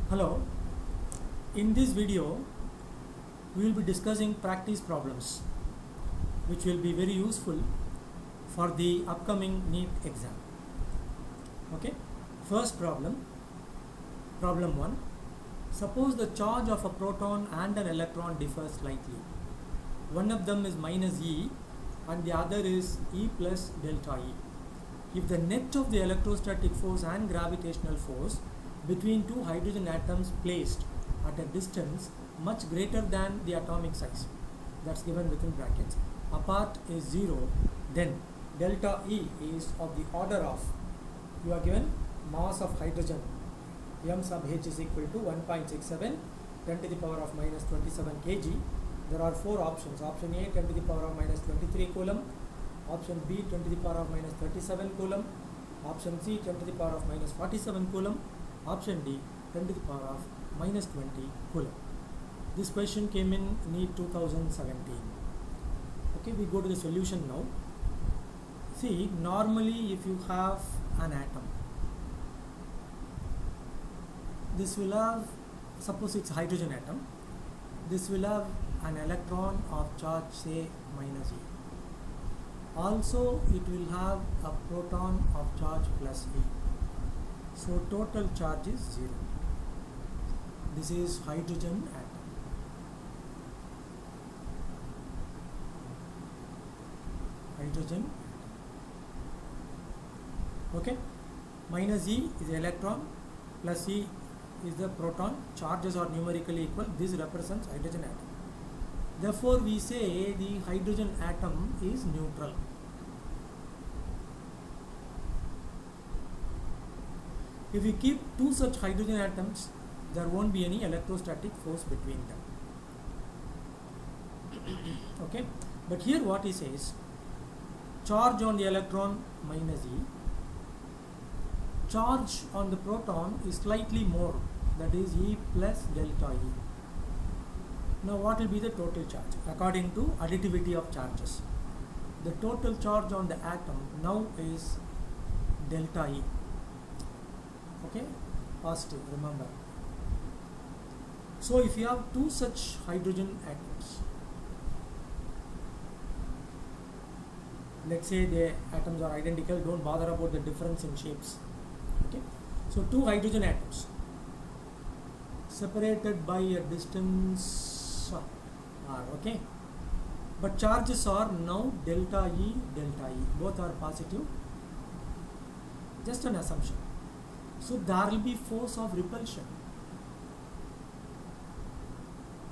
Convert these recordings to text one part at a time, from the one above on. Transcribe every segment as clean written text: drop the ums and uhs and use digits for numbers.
Hello, in this video we will be discussing practice problems which will be very useful for the upcoming NEET exam. Okay, first problem 1. Suppose the charge of a proton and an electron differs slightly. One of them is minus E and the other is E plus delta E. If the net of the electrostatic force and gravitational force between two hydrogen atoms placed at a distance much greater than the atomic size, that's given within brackets, apart is 0, then delta E is of the order of, you are given mass of hydrogen m sub h is equal to 1.67 10 to the power of minus 27 kg. There are 4 options. Option A 10 to the power of minus 23 coulomb, option B 10 to the power of minus 37 coulomb, option C 10 to the power of minus 47 coulomb, option D 10 to the power of minus 20 coulomb. This question came in NEET 2017. Okay, we go to the solution now. See, normally if you have an atom, this will have, suppose it's hydrogen atom, this will have an electron of charge say minus E. Also it will have a proton of charge plus E. So total charge is 0. This is hydrogen atom. Hydrogen atom. Okay. Minus E is the electron, plus E is the proton. Charges are numerically equal. This represents hydrogen atom. Therefore, we say the hydrogen atom is neutral. If we keep two such hydrogen atoms, there won't be any electrostatic force between them. Okay, but here what he says, charge on the electron minus E, charge on the proton is slightly more, that is E plus delta E. Now what will be the total charge? According to additivity of charges, the total charge on the atom now is delta E. Okay, positive, remember. So if you have two such hydrogen atoms, let's say the atoms are identical, don't bother about the difference in shapes. Okay, so two hydrogen atoms separated by a distance r, okay, but charges are now delta E, both are positive, just an assumption. So there will be force of repulsion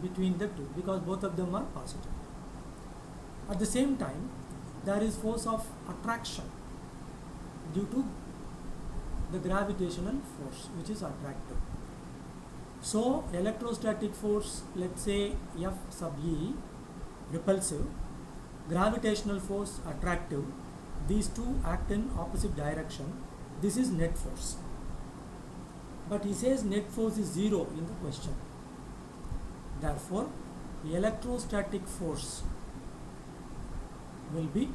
between the two because both of them are positive. At the same time, there is force of attraction due to the gravitational force which is attractive. So electrostatic force, let's say F sub E, repulsive, gravitational force attractive, these two act in opposite direction. This is net force. But he says net force is 0 in the question. Therefore, the electrostatic force will be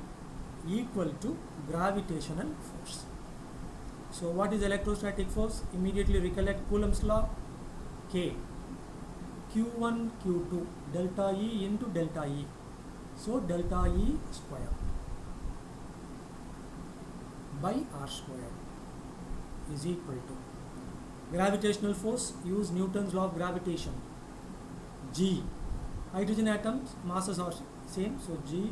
equal to gravitational force. So what is electrostatic force? Immediately recollect Coulomb's law. K, Q1, Q2, delta E into delta E. So delta E square by R square is equal to gravitational force. Use Newton's law of gravitation. G, hydrogen atoms masses are same, so G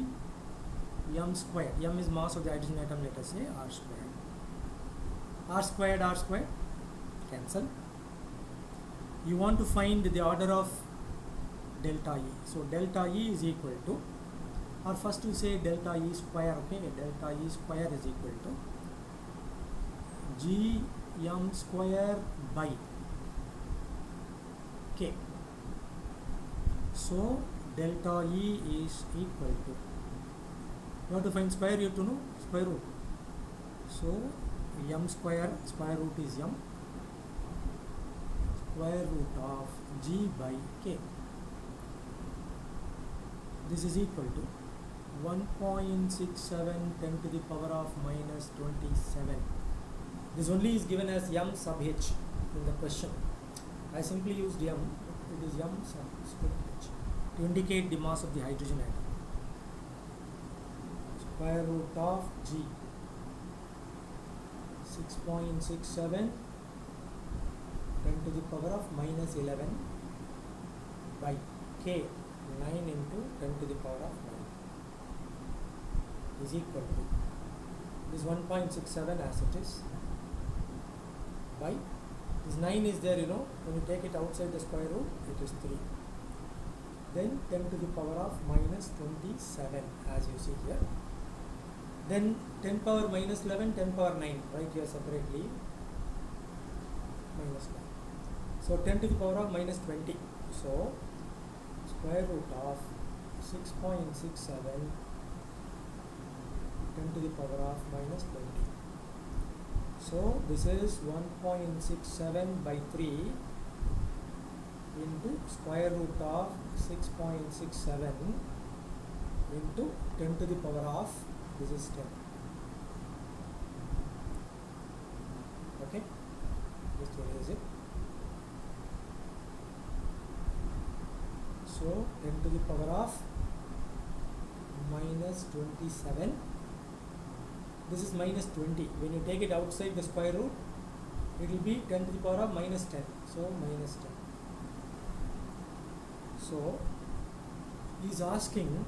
m square. M is mass of the hydrogen atom, let us say R square. R squared cancel. You want to find the order of delta E. So delta E is equal to, or first you say delta E square, okay, delta E square is equal to G m square by K. So delta E is equal to, you have to find square, you have to know square root. So m square root is m, square root of G by K. This is equal to 1.67 10 to the power of minus 27. This only is given as m sub h in the question. I simply used m, it is m square h to indicate the mass of the hydrogen atom. Square root of g 6.67 10 to the power of minus 11 by k 9 into 10 to the power of 9 is equal to this 1.67 as it is by this 9 is there, when you take it outside the square root it is 3, then 10 to the power of minus 27 as you see here, then 10 power minus 11, 10 power 9 right here separately minus 9, so 10 to the power of minus 20, so square root of 6.67 10 to the power of minus 20. So this is 1.67 by 3 into square root of 6.67 into 10 to the power of, this is 10. Okay, just erase it. So 10 to the power of minus 27. This is minus 20. When you take it outside the square root, it will be 10 to the power of minus 10. So minus 10. So he is asking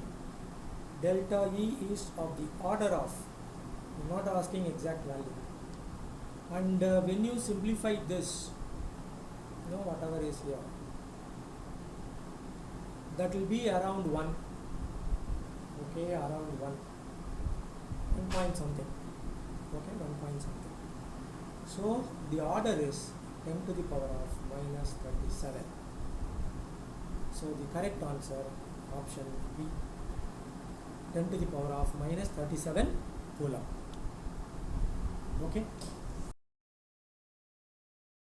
delta E is of the order of, not asking exact value. And when you simplify this, whatever is here, that will be around 1. Okay, around 1 point something. Okay, 1 point something. So the order is 10 to the power of minus 37. So the correct answer, option B, 10 to the power of minus 37 Coulomb. Okay.